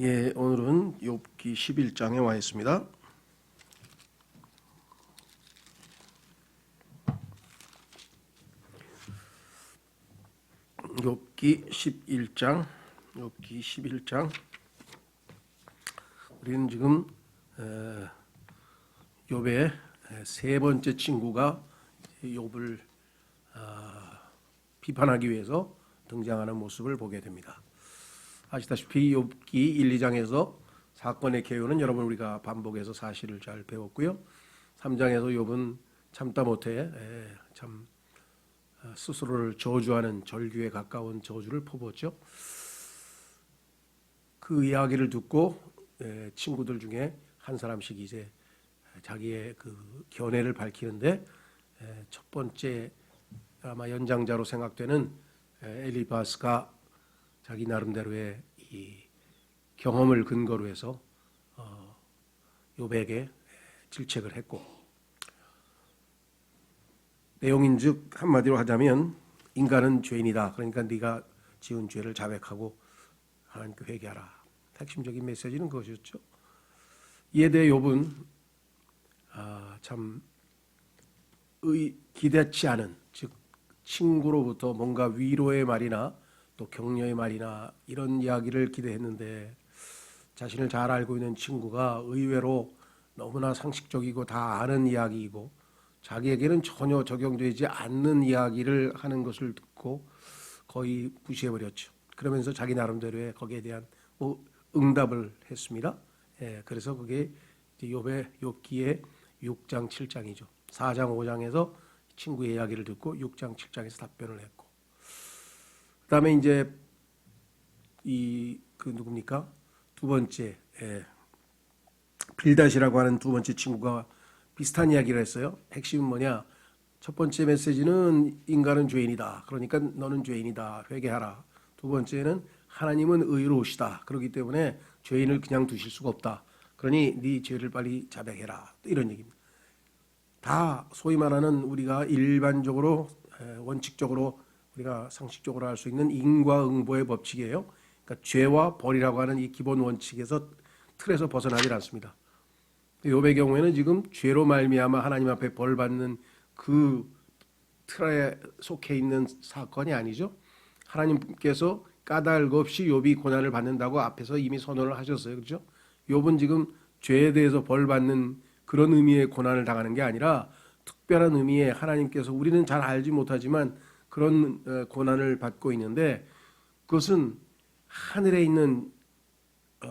예, 오늘은 욥기 11장에 와 있습니다. 욥기 11장. 우리는 지금 욥의 세 번째 친구가 욥을 비판하기 위해서 등장하는 모습을 보게 됩니다. 아시다시피 욥기 1, 2장에서 사건의 개요는 여러분 우리가 반복해서 사실을 잘 배웠고요. 3장에서 욥은 참다 못해 참 스스로를 저주하는 절규에 가까운 저주를 퍼부었죠. 그 이야기를 듣고 친구들 중에 한 사람씩 이제 자기의 그 견해를 밝히는데 첫 번째 아마 연장자로 생각되는 엘리바스가 자기 나름대로의 이 경험을 근거로 해서 욥에게 질책을 했고, 내용인즉 한마디로 하자면 인간은 죄인이다. 그러니까 네가 지은 죄를 자백하고 하나님께 회개하라. 핵심적인 메시지는 그것이었죠. 이에 대해 욥은 참 기대치 않은, 즉 친구로부터 뭔가 위로의 말이나 또 격려의 말이나 이런 이야기를 기대했는데, 자신을 잘 알고 있는 친구가 의외로 너무나 상식적이고 다 아는 이야기이고 자기에게는 전혀 적용되지 않는 이야기를 하는 것을 듣고 거의 무시해버렸죠. 그러면서 자기 나름대로의 거기에 대한 응답을 했습니다. 그래서 그게 욥기의 6장 7장이죠. 4장 5장에서 친구의 이야기를 듣고 6장 7장에서 답변을 했고, 그다음에 이제 그 누굽니까? 두 번째 빌닷이라고 하는 두 번째 친구가 비슷한 이야기를 했어요. 핵심은 뭐냐? 첫 번째 메시지는 인간은 죄인이다. 그러니까 너는 죄인이다. 회개하라. 두 번째는 하나님은 의로우시다. 그렇기 때문에 죄인을 그냥 두실 수가 없다. 그러니 네 죄를 빨리 자백해라. 이런 얘기입니다. 다 소위 말하는 우리가 일반적으로 원칙적으로 우리가 상식적으로 알 수 있는 인과응보의 법칙이에요. 그러니까 죄와 벌이라고 하는 이 기본 원칙에서 틀에서 벗어나질 않습니다. 욥의 경우에는 지금 죄로 말미암아 하나님 앞에 벌 받는 그 틀에 속해 있는 사건이 아니죠. 하나님께서 까닭 없이 욥이 고난을 받는다고 앞에서 이미 선언을 하셨어요. 그렇죠? 욥은 지금 죄에 대해서 벌 받는 그런 의미의 고난을 당하는 게 아니라 특별한 의미의 하나님께서 우리는 잘 알지 못하지만 그런 고난을 받고 있는데, 그것은 하늘에 있는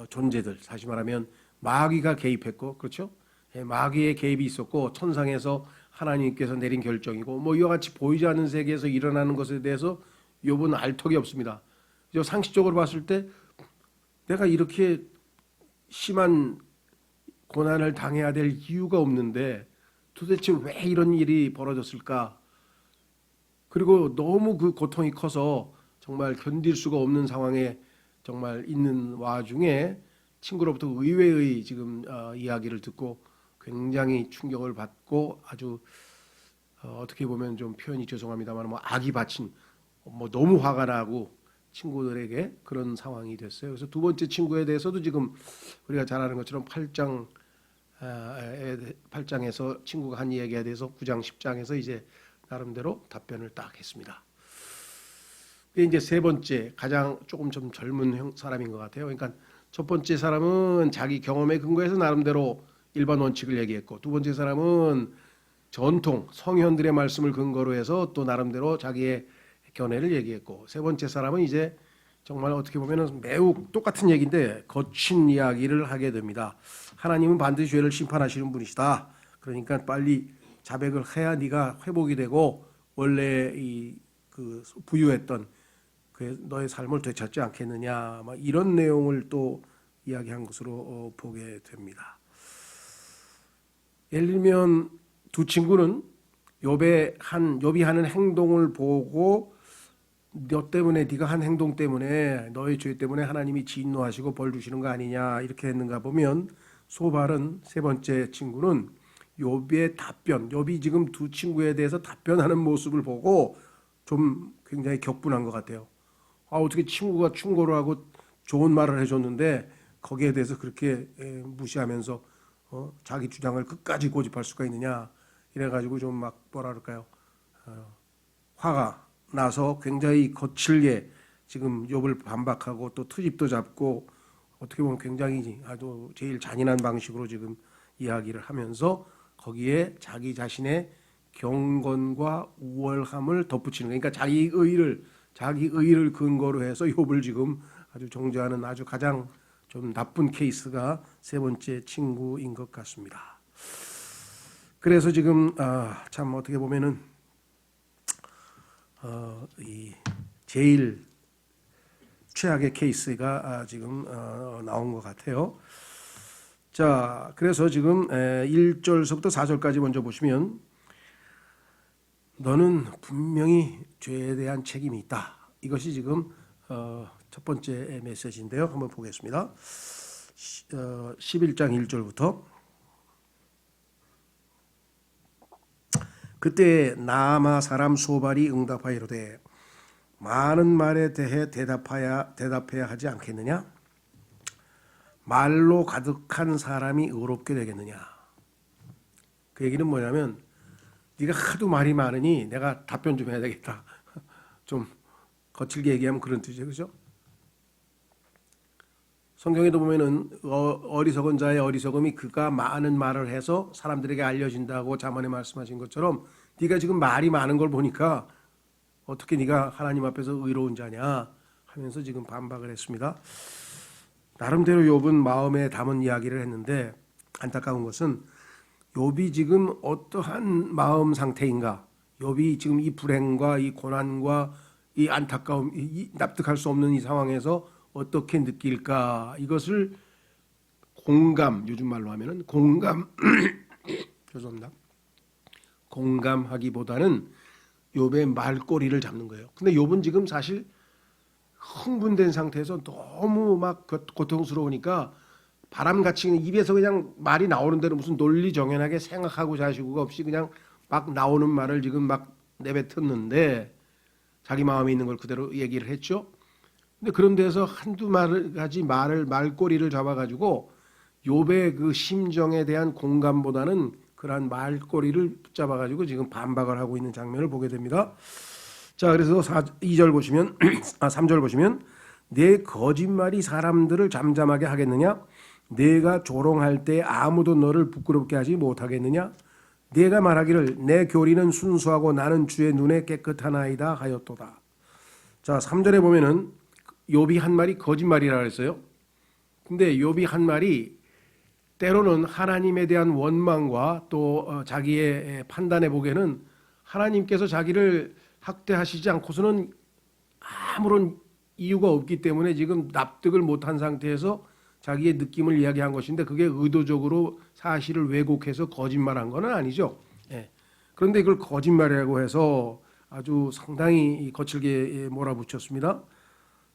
존재들, 다시 말하면 마귀가 개입했고, 그렇죠? 마귀의 개입이 있었고 천상에서 하나님께서 내린 결정이고 뭐 이와 같이 보이지 않는 세계에서 일어나는 것에 대해서 욥은 알 턱이 없습니다. 상식적으로 봤을 때 내가 이렇게 심한 고난을 당해야 될 이유가 없는데 도대체 왜 이런 일이 벌어졌을까? 그리고 너무 그 고통이 커서 정말 견딜 수가 없는 상황에 정말 있는 와중에 친구로부터 의외의 지금 이야기를 듣고 굉장히 충격을 받고 아주 어떻게 보면 좀 표현이 죄송합니다만 뭐 악이 받친, 뭐 너무 화가 나고 친구들에게 그런 상황이 됐어요. 그래서 두 번째 친구에 대해서도 지금 우리가 잘 아는 것처럼 8장에서 친구가 한 이야기에 대해서 9장 10장에서 이제 나름대로 답변을 딱 했습니다. 이제 세 번째, 가장 조금 좀 젊은 사람인 것 같아요. 그러니까 첫 번째 사람은 자기 경험에 근거해서 나름대로 일반 원칙을 얘기했고, 두 번째 사람은 전통 성현들의 말씀을 근거로 해서 또 나름대로 자기의 견해를 얘기했고, 세 번째 사람은 이제 정말 어떻게 보면 매우 똑같은 얘기인데 거친 이야기를 하게 됩니다. 하나님은 반드시 죄를 심판하시는 분이시다. 그러니까 빨리 자백을 해야 네가 회복이 되고 원래 그 부유했던 그 너의 삶을 되찾지 않겠느냐, 막 이런 내용을 또 이야기한 것으로 보게 됩니다. 예를 들면 두 친구는 욥이 하는 행동을 보고 너 때문에, 네가 한 행동 때문에, 너의 죄 때문에 하나님이 진노하시고 벌 주시는 거 아니냐 이렇게 했는가 보면, 소발은 세 번째 친구는 욥의 답변, 욥이 지금 두 친구에 대해서 답변하는 모습을 보고 좀 굉장히 격분한 것 같아요. 어떻게 친구가 충고를 하고 좋은 말을 해줬는데 거기에 대해서 그렇게 무시하면서 자기 주장을 끝까지 고집할 수가 있느냐 이래가지고 좀 막 뭐라 그럴까요? 화가 나서 굉장히 거칠게 지금 욥을 반박하고 또 트집도 잡고 어떻게 보면 굉장히 아주 제일 잔인한 방식으로 지금 이야기를 하면서 거기에 자기 자신의 경건과 우월함을 덧붙이는 거예요. 그러니까 자기 의를 근거로 해서 욥을 지금 아주 정죄하는 아주 가장 좀 나쁜 케이스가 세 번째 친구인 것 같습니다. 그래서 지금 참 어떻게 보면은 이 제일 최악의 케이스가 지금 나온 것 같아요. 자, 그래서 지금 1절서부터 4절까지 먼저 보시면 너는 분명히 죄에 대한 책임이 있다. 이것이 지금 첫 번째 메시지인데요. 한번 보겠습니다. 11장 1절부터 그때 나아마 사람 소발이 응답하여 이르되 많은 말에 대해 대답해야 하지 않겠느냐? 말로 가득한 사람이 의롭게 되겠느냐? 그 얘기는 뭐냐면 네가 하도 말이 많으니 내가 답변 좀 해야 되겠다. 좀 거칠게 얘기하면 그런 뜻이죠. 그죠? 성경에도 보면은 어리석은 자의 어리석음이 그가 많은 말을 해서 사람들에게 알려진다고 잠언에 말씀하신 것처럼 네가 지금 말이 많은 걸 보니까 어떻게 네가 하나님 앞에서 의로운 자냐 하면서 지금 반박을 했습니다. 나름대로 욥은 마음에 담은 이야기를 했는데 안타까운 것은 욥이 지금 어떠한 마음 상태인가, 욥이 지금 이 불행과 이 고난과 이 안타까움, 이 납득할 수 없는 이 상황에서 어떻게 느낄까, 이것을 공감, 요즘 말로 하면은 공감 죄송합니다. 공감하기보다는 욥의 말꼬리를 잡는 거예요. 근데 욥은 지금 사실 흥분된 상태에서 너무 막 고통스러우니까 바람같이 입에서 그냥 말이 나오는 대로 무슨 논리정연하게 생각하고 자시고가 없이 그냥 막 나오는 말을 지금 막 내뱉었는데 자기 마음에 있는 걸 그대로 얘기를 했죠. 근데 그런 데서 한두 가지 말꼬리를 잡아가지고 욥의 그 심정에 대한 공감보다는 그러한 말꼬리를 붙잡아가지고 지금 반박을 하고 있는 장면을 보게 됩니다. 자, 그래서 2절 보시면 3절 보시면 내 거짓말이 사람들을 잠잠하게 하겠느냐? 내가 조롱할 때 아무도 너를 부끄럽게 하지 못하겠느냐? 내가 말하기를 내 교리는 순수하고 나는 주의 눈에 깨끗하나이다 하였도다. 자, 3절에 보면은 욥이 한 말이 거짓말이라 그랬어요. 근데 욥이 한 말이 때로는 하나님에 대한 원망과 또 자기의 판단해 보기에는 하나님께서 자기를 학대하시지 않고서는 아무런 이유가 없기 때문에 지금 납득을 못한 상태에서 자기의 느낌을 이야기한 것인데 그게 의도적으로 사실을 왜곡해서 거짓말한 건 아니죠. 그런데 이걸 거짓말이라고 해서 아주 상당히 거칠게 몰아붙였습니다.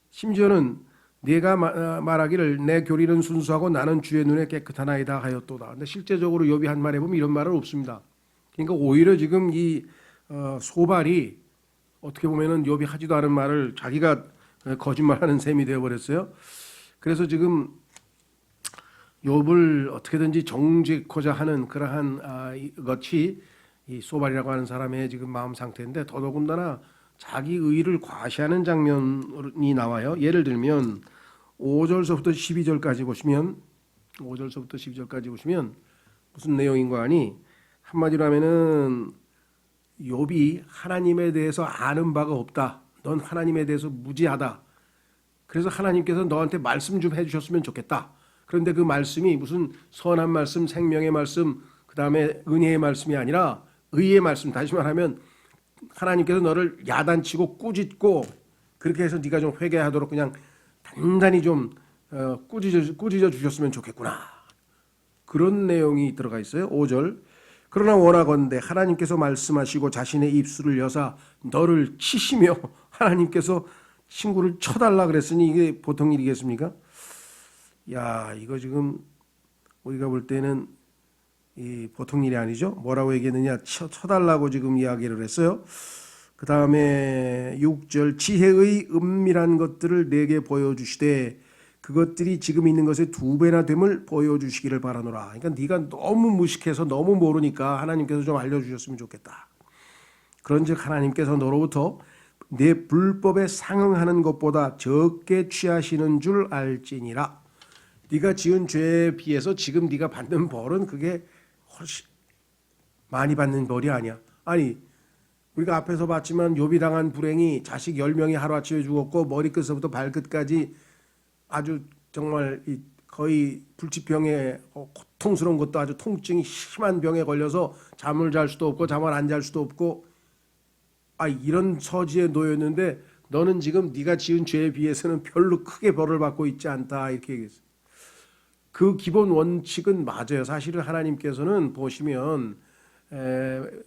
심지어는 네가 말하기를 내 교리는 순수하고 나는 주의 눈에 깨끗하나이다 하였도다. 근데 실제적으로 욥이 한 말에 보면 이런 말은 없습니다. 그러니까 오히려 지금 이 소발이 어떻게 보면은 욥이 하지도 않은 말을 자기가 거짓말하는 셈이 되어버렸어요. 그래서 지금 욥을 어떻게든지 정죄코자 하는 그러한 것이 이 소발이라고 하는 사람의 지금 마음 상태인데 더더군다나 자기 의를 과시하는 장면이 나와요. 예를 들면 5절서부터 12절까지 보시면 5절서부터 12절까지 보시면 무슨 내용인가 하니 한마디로 하면은 욥이 하나님에 대해서 아는 바가 없다. 넌 하나님에 대해서 무지하다. 그래서 하나님께서 너한테 말씀 좀 해주셨으면 좋겠다. 그런데 그 말씀이 무슨 선한 말씀, 생명의 말씀, 그 다음에 은혜의 말씀이 아니라 의의 말씀. 다시 말하면 하나님께서 너를 야단치고 꾸짖고 그렇게 해서 네가 좀 회개하도록 그냥 단단히 좀 꾸짖어 주셨으면 좋겠구나. 그런 내용이 들어가 있어요. 5절. 그러나 원하건대 하나님께서 말씀하시고 자신의 입술을 여사 너를 치시며 하나님께서 친구를 쳐달라 그랬으니 이게 보통 일이겠습니까? 야, 이거 지금 우리가 볼 때는 이 보통 일이 아니죠. 뭐라고 얘기했느냐? 쳐달라고 지금 이야기를 했어요. 그 다음에 6절 지혜의 은밀한 것들을 내게 보여주시되 그것들이 지금 있는 것의 2배나 됨을 보여주시기를 바라노라. 그러니까 네가 너무 무식해서 너무 모르니까 하나님께서 좀 알려주셨으면 좋겠다. 그런즉 하나님께서 너로부터 내 불법에 상응하는 것보다 적게 취하시는 줄 알지니라. 네가 지은 죄에 비해서 지금 네가 받는 벌은 그게 훨씬 많이 받는 벌이 아니야. 아니 우리가 앞에서 봤지만 욥이 당한 불행이 자식 10명이 하루아침에 죽었고 머리끝부터 발끝까지 아주 정말 거의 불치병에 고통스러운 것도 아주 통증이 심한 병에 걸려서 잠을 잘 수도 없고 잠을 안 잘 수도 없고 이런 처지에 놓였는데 너는 지금 네가 지은 죄에 비해서는 별로 크게 벌을 받고 있지 않다 이렇게 얘기했어요. 그 기본 원칙은 맞아요. 사실은 하나님께서는 보시면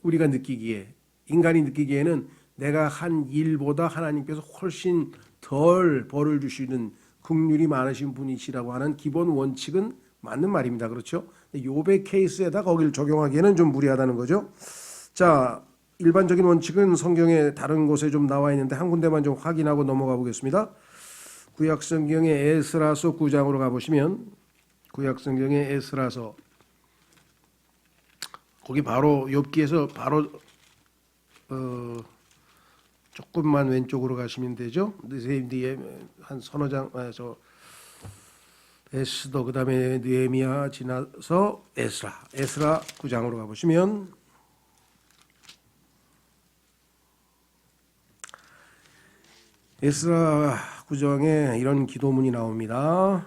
우리가 느끼기에 인간이 느끼기에는 내가 한 일보다 하나님께서 훨씬 덜 벌을 주시는 긍휼이 많으신 분이시라고 하는 기본 원칙은 맞는 말입니다. 그렇죠? 욥의 케이스에다 거기를 적용하기에는 좀 무리하다는 거죠. 자, 일반적인 원칙은 성경에 다른 곳에 좀 나와 있는데 한 군데만 좀 확인하고 넘어가 보겠습니다. 구약 성경의 에스라서 9장으로 가보시면 구약 성경의 에스라서 거기 바로 욥기에서 바로 조금만 왼쪽으로 가시면 되죠. 뒤에 한 서너 장 에스더 그다음에 느헤미야 지나서 에스라 9장으로 가보시면 에스라 9장에 이런 기도문이 나옵니다.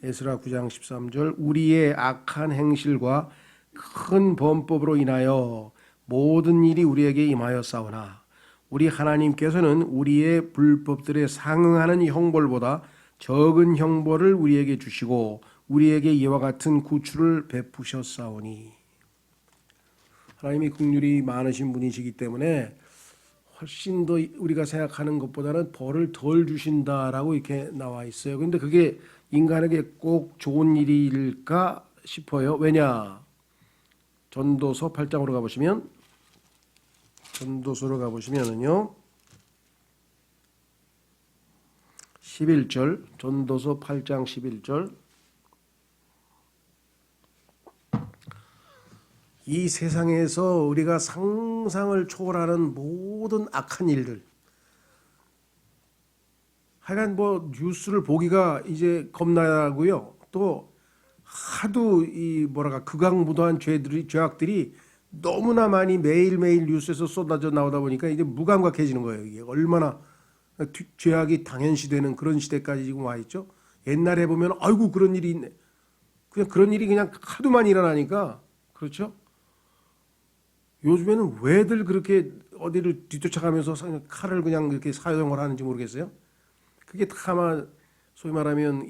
에스라 9장 13절 우리의 악한 행실과 큰 범법으로 인하여 모든 일이 우리에게 임하였사오나 우리 하나님께서는 우리의 불법들에 상응하는 형벌보다 적은 형벌을 우리에게 주시고 우리에게 이와 같은 구출을 베푸셨사오니 하나님이 긍휼이 많으신 분이시기 때문에 훨씬 더 우리가 생각하는 것보다는 벌을 덜 주신다라고 이렇게 나와 있어요. 그런데 그게 인간에게 꼭 좋은 일일까 싶어요. 왜냐? 전도서 8장으로 가보시면 전도서로 가보시면은요 11절 전도서 8장 11절 이 세상에서 우리가 상상을 초월하는 모든 악한 일들 하여간 뭐 뉴스를 보기가 이제 겁나고요. 또 하도 이 극악무도한 죄악들이 너무나 많이 매일매일 뉴스에서 쏟아져 나오다 보니까 이제 무감각해지는 거예요. 이게 얼마나 죄악이 당연시되는 그런 시대까지 지금 와 있죠. 옛날에 보면 아이고 그런 일이 있네. 그냥 그런 일이 그냥 하도만 일어나니까 그렇죠. 요즘에는 왜들 그렇게 어디를 뒤쫓아가면서 칼을 그냥 이렇게 사용을 하는지 모르겠어요. 그게 아마 소위 말하면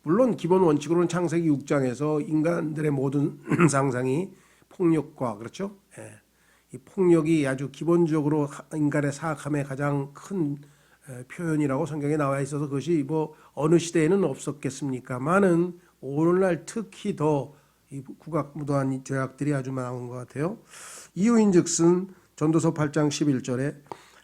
물론 기본 원칙으로는 창세기 6장에서 인간들의 모든 상상이 폭력과 그렇죠. 이 폭력이 아주 기본적으로 인간의 사악함의 가장 큰 표현이라고 성경에 나와 있어서 그것이 뭐 어느 시대에는 없었겠습니까만은 오늘날 특히 더 이 국악무도한 죄악들이 아주 많은 것 같아요. 이유인즉슨 전도서 8장 11절에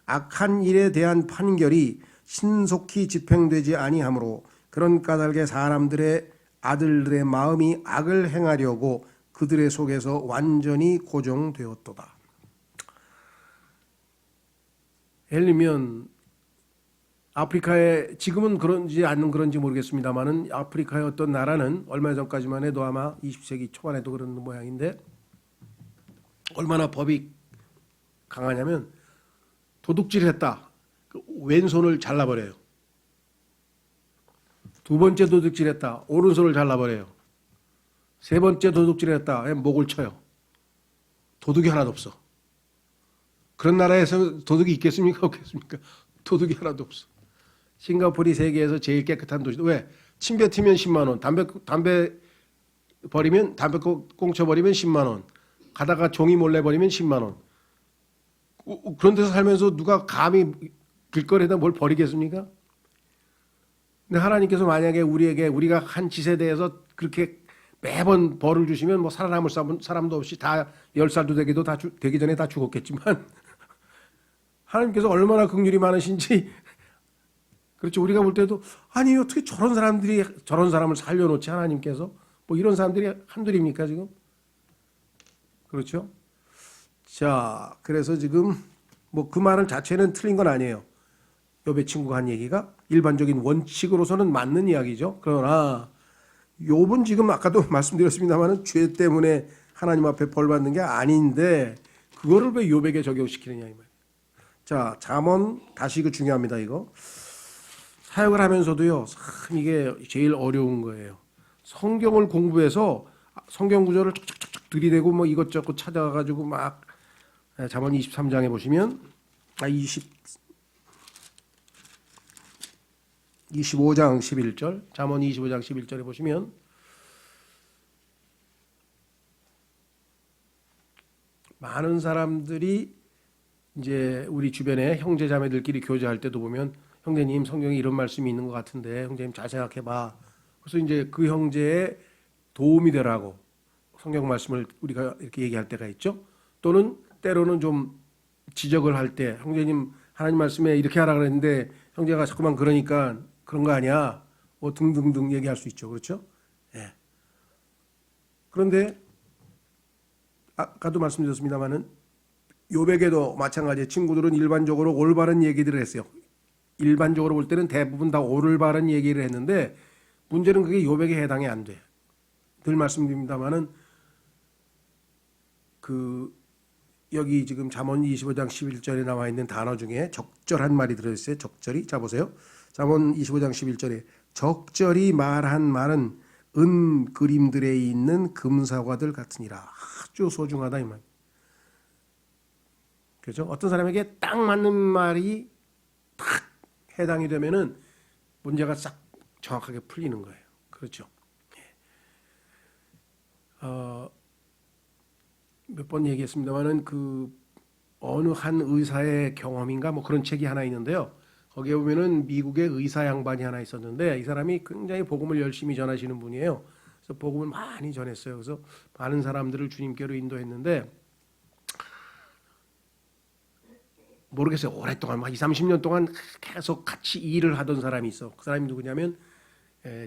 악한 일에 대한 판결이 신속히 집행되지 아니하므로 그런 까닭에 사람들의 아들들의 마음이 악을 행하려고 그들의 속에서 완전히 고정되었도다. 예를 들면 아프리카에 지금은 그런지 안 그런지 모르겠습니다만은 아프리카의 어떤 나라는 얼마 전까지만 해도 아마 20세기 초반에도 그런 모양인데 얼마나 법이 강하냐면 도둑질했다. 왼손을 잘라버려요. 두 번째 도둑질했다. 오른손을 잘라버려요. 세 번째 도둑질했다. 목을 쳐요. 도둑이 하나도 없어. 그런 나라에서 도둑이 있겠습니까? 없겠습니까? 도둑이 하나도 없어. 싱가포르이 세계에서 제일 깨끗한 도시. 왜? 침 뱉으면 10만 원. 담배 버리면 담배 꽁쳐 버리면 10만 원. 가다가 종이 몰래 버리면 10만 원. 그런 데서 살면서 누가 감히 길거리에다 뭘 버리겠습니까? 근데 하나님께서 만약에 우리가 한 짓에 대해서 그렇게 매번 벌을 주시면 뭐 살아남을 사람도 없이 다 10살도 되기 전에 다 죽었겠지만 하나님께서 얼마나 긍휼이 많으신지 그렇죠. 우리가 볼 때도 아니 어떻게 저런 사람들이 저런 사람을 살려놓지 하나님께서 뭐 이런 사람들이 한둘입니까 지금? 그렇죠. 자, 그래서 지금 뭐 그 말 자체는 틀린 건 아니에요. 욥의 친구가 한 얘기가 일반적인 원칙으로서는 맞는 이야기죠. 그러나 욥은 지금 아까도 말씀드렸습니다만은 죄 때문에 하나님 앞에 벌 받는 게 아닌데 그거를 왜 욥에게 적용시키느냐 이 말이에요. 자, 잠언 다시 이거 중요합니다. 이거 사역을 하면서도요. 참 이게 제일 어려운 거예요. 성경을 공부해서 성경 구절을 쫙쫙쫙 들이대고 뭐 이것저것 찾아가지고 막 잠언 23장에 보시면 25장 11절 잠언 25장 11절에 보시면 많은 사람들이 이제 우리 주변에 형제 자매들끼리 교제할 때도 보면 형제님 성경에 이런 말씀이 있는 것 같은데 형제님 잘 생각해봐. 그래서 이제 그 형제의 도움이 되라고 성경 말씀을 우리가 이렇게 얘기할 때가 있죠. 또는 때로는 좀 지적을 할 때 형제님 하나님 말씀에 이렇게 하라 그랬는데 형제가 자꾸만 그러니까 그런 거 아니야. 뭐 등등등 얘기할 수 있죠. 그렇죠? 예. 그런데 아까도 말씀드렸습니다마는 욥에게도 마찬가지예요. 친구들은 일반적으로 올바른 얘기들을 했어요. 일반적으로 볼 때는 대부분 다 올바른 얘기를 했는데 문제는 그게 욥에게 해당이 안 돼. 늘 말씀드립니다마는 여기 지금 잠언 25장 11절에 나와 있는 단어 중에 적절한 말이 들어있어요. 적절히. 자 보세요. 잠언 25장 11절에 적절히 말한 말은 은 그림들에 있는 금사과들 같으니라. 아주 소중하다 이 말. 그렇죠? 어떤 사람에게 딱 맞는 말이 딱 해당이 되면은 문제가 싹 정확하게 풀리는 거예요. 그렇죠? 몇 번 얘기했습니다만은 어느 한 의사의 경험인가 뭐 그런 책이 하나 있는데요. 거기에 보면은 미국의 의사 양반이 하나 있었는데 이 사람이 굉장히 복음을 열심히 전하시는 분이에요. 그래서 복음을 많이 전했어요. 그래서 많은 사람들을 주님께로 인도했는데 모르겠어요. 오랫동안 막 20, 30년 동안 계속 같이 일을 하던 사람이 있어. 그 사람이 누구냐면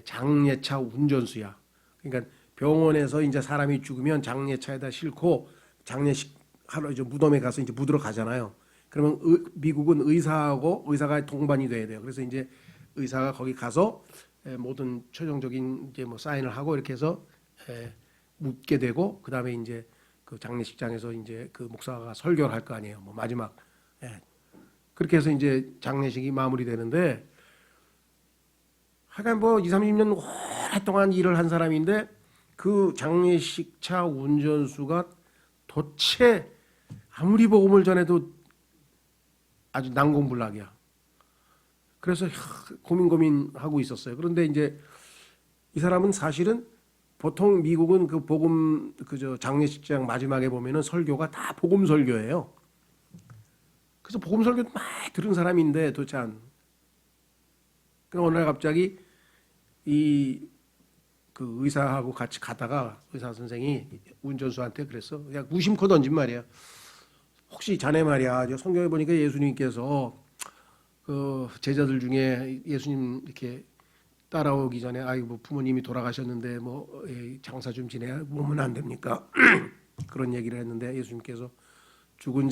장례차 운전수야. 그러니까 병원에서 이제 사람이 죽으면 장례차에다 싣고 장례식 하러 이제 무덤에 가서 이제 묻으러 가잖아요. 그러면 미국은 의사가 동반이 돼야 돼요. 그래서 이제 의사가 거기 가서 모든 최종적인 이제 뭐 사인을 하고 이렇게 해서 묻게 되고 그 다음에 이제 그 장례식장에서 이제 그 목사가 설교를 할 거 아니에요. 뭐 마지막 그렇게 해서 이제 장례식이 마무리되는데 하여간 뭐 20, 30년 오랫동안 일을 한 사람인데 그 장례식차 운전수가 도대체 아무리 복음을 전해도 아주 난공불락이야. 그래서 고민하고 있었어요. 그런데 이제 이 사람은 사실은 보통 미국은 그 복음 장례식장 마지막에 보면은 설교가 다 복음 설교예요. 그래서 복음 설교 많이 들은 사람인데 도대체 그럼 어느 날 갑자기 그 의사하고 같이 가다가 의사 선생이 운전수한테 그랬어. 그냥 무심코 던진 말이야. 혹시 자네 말이야. 성경에 보니까 예수님께서 그 제자들 중에 예수님 이렇게 따라오기 전에 아이고 부모님이 돌아가셨는데 뭐 장사 좀 지내야 몸은 안 됩니까? 그런 얘기를 했는데 예수님께서 죽은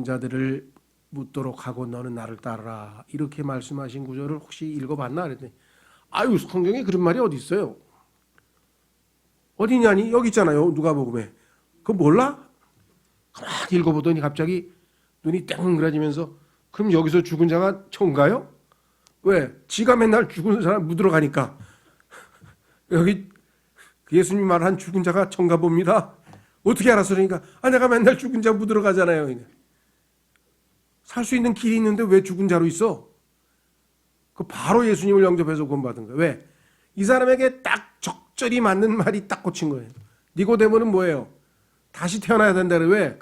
자들을 묻도록 하고 너는 나를 따르라 이렇게 말씀하신 구절을 혹시 읽어봤나 그랬더니 아유 성경에 그런 말이 어디 있어요? 어디냐니? 여기 있잖아요. 누가복음에. 그거 몰라? 가만히 읽어보더니 갑자기 눈이 땡그라지면서 그럼 여기서 죽은 자가 천가요? 왜? 지가 맨날 죽은 사람 묻으러 가니까. 여기 예수님 말한 죽은 자가 천가 봅니다. 어떻게 알았어? 그러니까 내가 맨날 죽은 자 묻으러 가잖아요. 살 수 있는 길이 있는데 왜 죽은 자로 있어? 그 바로 예수님을 영접해서 구원받은 거예요. 왜? 이 사람에게 딱 적절히 맞는 말이 딱 꽂힌 거예요. 니고데모는 뭐예요? 다시 태어나야 된다. 왜?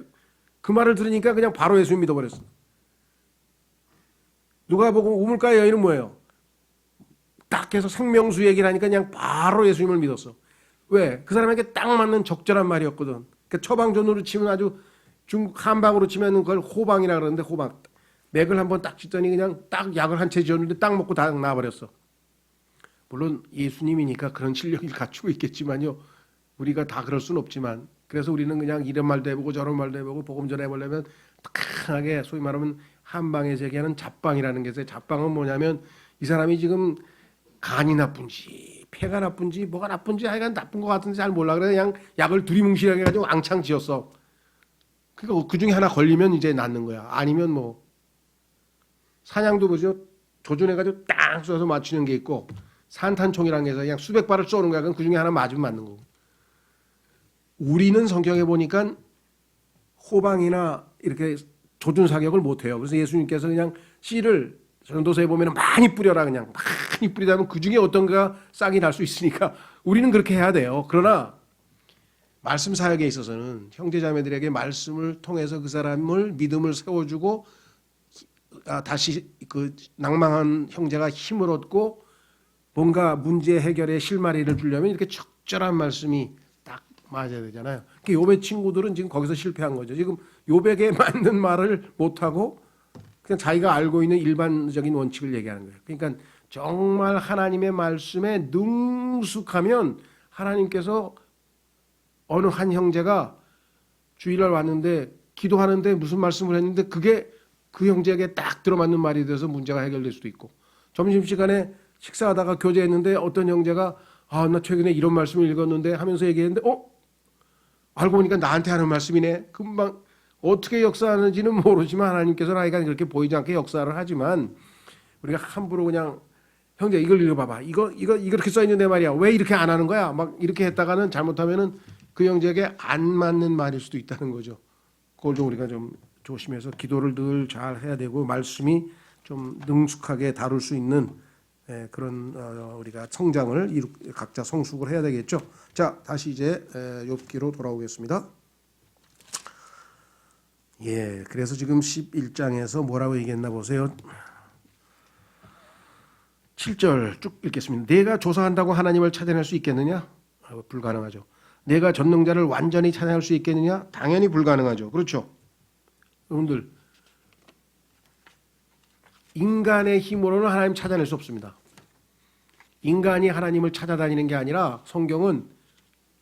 그 말을 들으니까 그냥 바로 예수님 믿어버렸어. 누가 보고 우물가의 여인은 뭐예요? 딱 해서 생명수 얘기를 하니까 그냥 바로 예수님을 믿었어. 왜? 그 사람에게 딱 맞는 적절한 말이었거든. 그러니까 처방전으로 치면 아주 중국 한방으로 치면 그걸 호방이라 그러는데 호방. 맥을 한번 딱 찢더니 그냥 딱 약을 한 채 지었는데 딱 먹고 다 나와버렸어. 물론 예수님이니까 그런 실력을 갖추고 있겠지만요. 우리가 다 그럴 수는 없지만 그래서 우리는 그냥 이런 말도 해보고 저런 말도 해보고 복음 전해보려면 강하게 소위 말하면 한방에서 얘기하는 잡방이라는 게 있어요. 잡방은 뭐냐면 이 사람이 지금 간이 나쁜지 폐가 나쁜지 뭐가 나쁜지 하여간 나쁜 것 같은데 잘 몰라. 그래서 그냥 약을 두리뭉실하게 해가지고 앙창 지었어. 그러니까 그 중에 하나 걸리면 이제 낫는 거야. 아니면 뭐 사냥도 보죠. 조준해가지고 딱 쏘서 맞추는 게 있고 산탄총이라는 게 있어서 그냥 수백 발을 쏘는 거야. 그럼 그 중에 하나 맞으면 맞는 거고. 우리는 성경에 보니까 호방이나 이렇게 조준 사격을 못 해요. 그래서 예수님께서 그냥 씨를 전도서에 보면 많이 뿌려라 그냥 많이 뿌리다 보면 그 중에 어떤가 싹이 날 수 있으니까 우리는 그렇게 해야 돼요. 그러나 말씀 사역에 있어서는 형제자매들에게 말씀을 통해서 그 사람을 믿음을 세워주고 다시 그 낭망한 형제가 힘을 얻고 뭔가 문제 해결에 실마리를 주려면 이렇게 적절한 말씀이 딱 맞아야 되잖아요. 요배 친구들은 지금 거기서 실패한 거죠. 지금 요백에 맞는 말을 못하고 그냥 자기가 알고 있는 일반적인 원칙을 얘기하는 거예요. 그러니까 정말 하나님의 말씀에 능숙하면 하나님께서 어느 한 형제가 주일날 왔는데 기도하는데 무슨 말씀을 했는데 그게 그 형제에게 딱 들어맞는 말이 돼서 문제가 해결될 수도 있고 점심시간에 식사하다가 교제했는데 어떤 형제가 나 최근에 이런 말씀을 읽었는데 하면서 얘기했는데 알고 보니까 나한테 하는 말씀이네. 금방 어떻게 역사하는지는 모르지만 하나님께서는 아이가 그렇게 보이지 않게 역사를 하지만 우리가 함부로 그냥 형제 이걸 읽어봐봐. 이거 이렇게 써있는데 말이야. 왜 이렇게 안 하는 거야? 막 이렇게 했다가는 잘못하면은 그 형제에게 안 맞는 말일 수도 있다는 거죠. 그걸 좀 우리가 좀 조심해서 기도를 늘 잘 해야 되고 말씀이 좀 능숙하게 다룰 수 있는 그런 우리가 성장을 각자 성숙을 해야 되겠죠. 자, 다시 이제 욥기로 돌아오겠습니다. 그래서 지금 11장에서 뭐라고 얘기했나 보세요. 7절 쭉 읽겠습니다. 내가 조사한다고 하나님을 찾아낼 수 있겠느냐? 불가능하죠. 내가 전능자를 완전히 찾아낼 수 있겠느냐? 당연히 불가능하죠. 그렇죠? 여러분들 인간의 힘으로는 하나님 찾아낼 수 없습니다. 인간이 하나님을 찾아다니는 게 아니라 성경은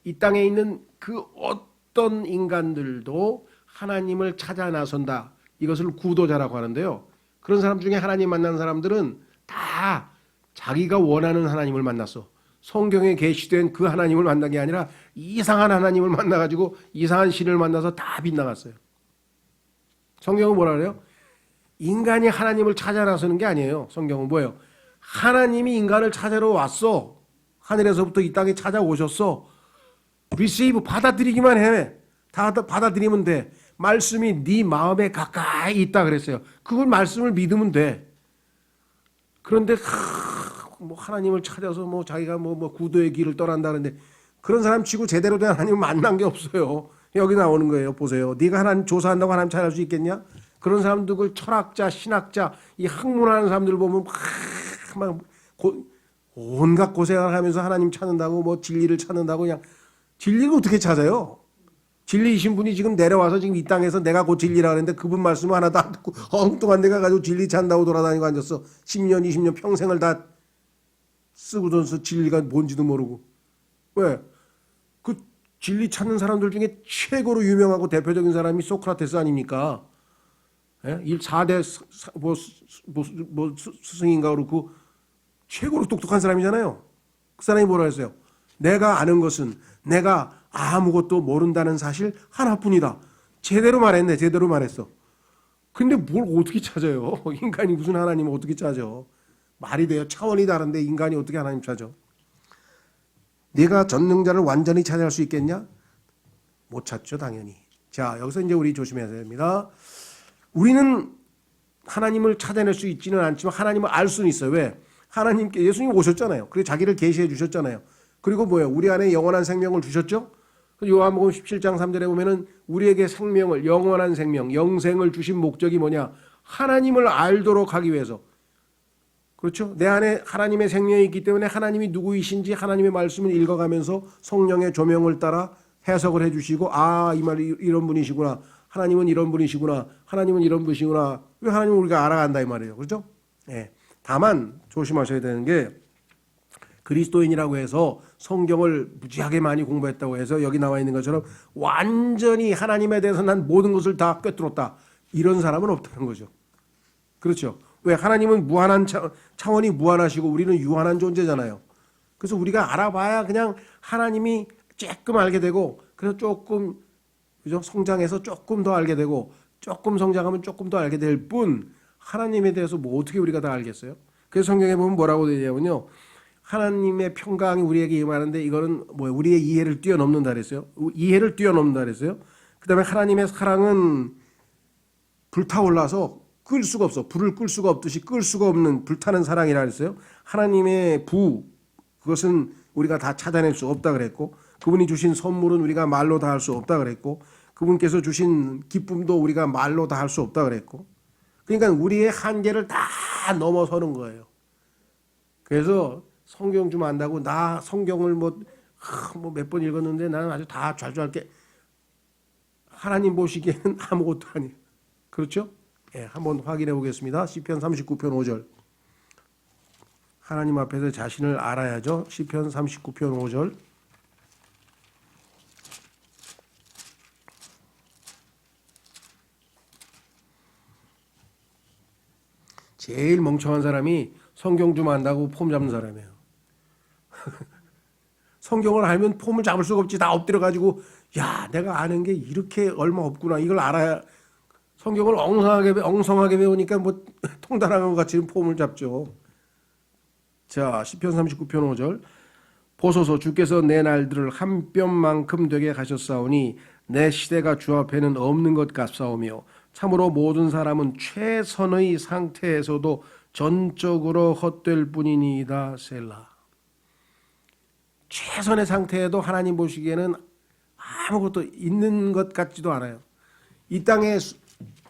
이 땅에 있는 그 어떤 인간들도 하나님을 찾아 나선다. 이것을 구도자라고 하는데요. 그런 사람 중에 하나님 만난 사람들은 다 자기가 원하는 하나님을 만났어. 성경에 계시된 그 하나님을 만난 게 아니라 이상한 하나님을 만나가지고 이상한 신을 만나서 다 빗나갔어요. 성경은 뭐라 그래요? 인간이 하나님을 찾아 나서는 게 아니에요. 성경은 뭐예요? 하나님이 인간을 찾아러 왔어. 하늘에서부터 이 땅에 찾아오셨어. receive 받아들이기만 해. 다 받아들이면 돼. 말씀이 네 마음에 가까이 있다 그랬어요. 그걸 말씀을 믿으면 돼. 그런데 뭐 하나님을 찾아서 뭐 자기가 뭐 구도의 길을 떠난다는데 그런 사람 치고 제대로 된 하나님을 만난 게 없어요. 여기 나오는 거예요. 보세요. 네가 하나님 조사한다고 하나님 찾아갈 수 있겠냐? 그런 사람들 그 철학자, 신학자, 이 학문하는 사람들 보면 막 온갖 고생을 하면서 하나님 찾는다고 뭐 진리를 찾는다고 그냥 진리를 어떻게 찾아요? 진리이신 분이 지금 내려와서 지금 이 땅에서 내가 곧 진리라 그랬는데 그분 말씀을 하나도 안 듣고 엉뚱한 데 가가지고 진리 찾는다고 돌아다니고 앉았어. 10년, 20년 평생을 다 쓰고서 진리가 뭔지도 모르고. 왜? 그 진리 찾는 사람들 중에 최고로 유명하고 대표적인 사람이 소크라테스 아닙니까? 4대 스승인가 그렇고 최고로 똑똑한 사람이잖아요. 그 사람이 뭐라 했어요? 내가 아는 것은 내가 아무것도 모른다는 사실 하나뿐이다. 제대로 말했네. 제대로 말했어. 근데 뭘 어떻게 찾아요? 인간이 무슨 하나님을 어떻게 찾아? 말이 돼요. 차원이 다른데 인간이 어떻게 하나님 찾아? 네가 전능자를 완전히 찾아낼 수 있겠냐? 못 찾죠, 당연히. 자, 여기서 이제 우리 조심해야 됩니다. 우리는 하나님을 찾아낼 수 있지는 않지만 하나님을 알 수는 있어요. 왜? 하나님께 예수님 오셨잖아요. 그리고 자기를 계시해 주셨잖아요. 그리고 뭐예요? 우리 안에 영원한 생명을 주셨죠? 요한복음 17장 3절에 보면은 우리에게 생명을, 영원한 생명, 영생을 주신 목적이 뭐냐? 하나님을 알도록 하기 위해서. 그렇죠? 내 안에 하나님의 생명이 있기 때문에 하나님이 누구이신지 하나님의 말씀을 읽어가면서 성령의 조명을 따라 해석을 해주시고 이 말이 이런 분이시구나. 하나님은 이런 분이시구나. 하나님은 이런 분이시구나. 왜 하나님은 우리가 알아간다 이 말이에요. 그렇죠? 예. 다만 조심하셔야 되는 게 그리스도인이라고 해서 성경을 무지하게 많이 공부했다고 해서 여기 나와 있는 것처럼 완전히 하나님에 대해서 난 모든 것을 다 꿰뚫었다. 이런 사람은 없다는 거죠. 그렇죠? 왜 하나님은 무한한 차원이 무한하시고 우리는 유한한 존재잖아요. 그래서 우리가 알아봐야 그냥 하나님이 조금 알게 되고 그래서 조금 그죠? 성장해서 조금 더 알게 되고 조금 성장하면 조금 더 알게 될 뿐 하나님에 대해서 뭐 어떻게 우리가 다 알겠어요? 그래서 성경에 보면 뭐라고 되냐면요. 하나님의 평강이 우리에게 임하는데 이거는 뭐 우리의 이해를 뛰어넘는다 그랬어요. 이해를 뛰어넘는다 그랬어요. 그다음에 하나님의 사랑은 불타올라서 끌 수가 없어. 불을 끌 수가 없듯이 끌 수가 없는 불타는 사랑이라 그랬어요. 하나님의 그것은 우리가 다 찾아낼 수 없다 그랬고 그분이 주신 선물은 우리가 말로 다 할 수 없다 그랬고 그분께서 주신 기쁨도 우리가 말로 다 할 수 없다 그랬고 그러니까 우리의 한계를 다 넘어서는 거예요. 그래서 성경 좀 안다고 나 성경을 뭐 몇 번 읽었는데 나는 아주 다 좌절할게. 하나님 보시기에는 아무것도 아니에요. 그렇죠? 예, 한번 확인해 보겠습니다. 시편 39편 5절. 하나님 앞에서 자신을 알아야죠. 시편 39편 5절. 제일 멍청한 사람이 성경 좀 안다고 폼 잡는 사람이에요. 성경을 알면 폼을 잡을 수가 없지. 다 엎드려가지고 야 내가 아는 게 이렇게 얼마 없구나. 이걸 알아야 성경을 엉성하게 배우니까 뭐 통달하는 것 같이 폼을 잡죠. 자 시편 39편 5절 보소서 주께서 내 날들을 한 뼘만큼 되게 하셨사오니 내 시대가 주 앞에는 없는 것 같사오며 참으로 모든 사람은 최선의 상태에서도 전적으로 헛될 뿐이니이다. 셀라. 최선의 상태에도 하나님 보시기에는 아무것도 있는 것 같지도 않아요. 이 땅에